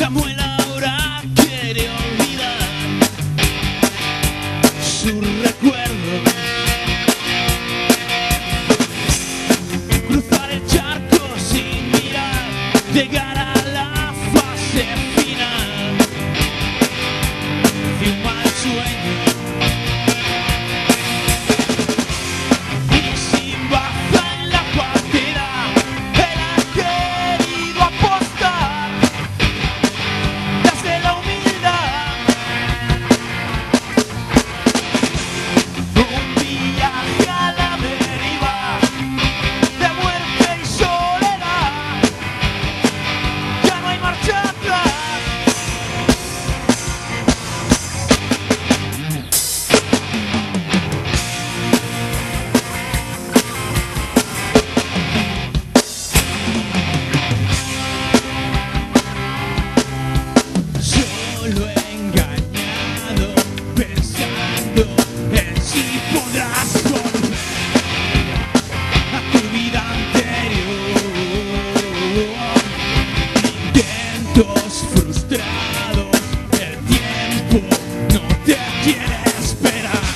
Samuel ahora quiere olvidar su recuerdo, cruzar el charco sin mirar, llegar a la fase final de un mal sueño. Y sin baza en la partida, él ha querido apostar desde la humildad. Un viaje a la deriva de muerte y soledad. Ya no hay marcha atrás. Solo engañado, pensando en si podrás volver a tu vida anterior. Intentos frustrados, el tiempo no te quiere esperar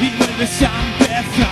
y vuelves a empezar.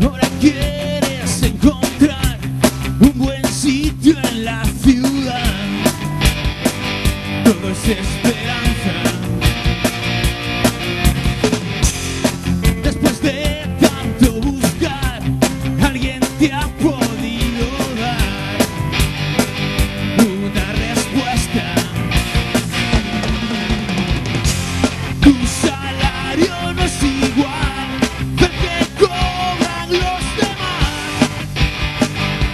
Ahora quieres encontrar un buen sitio en la ciudad. Todo es esperanza. Después de tanto buscar, alguien te ha podido dar una respuesta. Tu salario no es igual al que cobran los demás,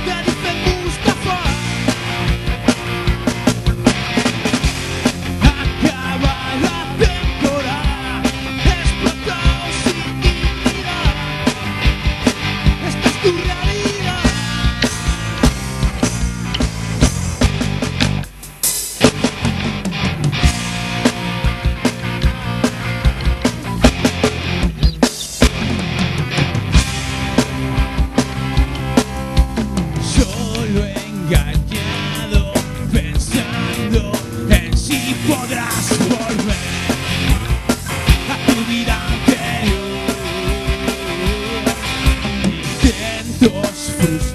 te dice Mustafa. Acaba la temporada, explotado sin dignidad. Esta es tu realidad. Solo engañado, pensando en si podrás volver a tu vida anterior. Intentos frustrados.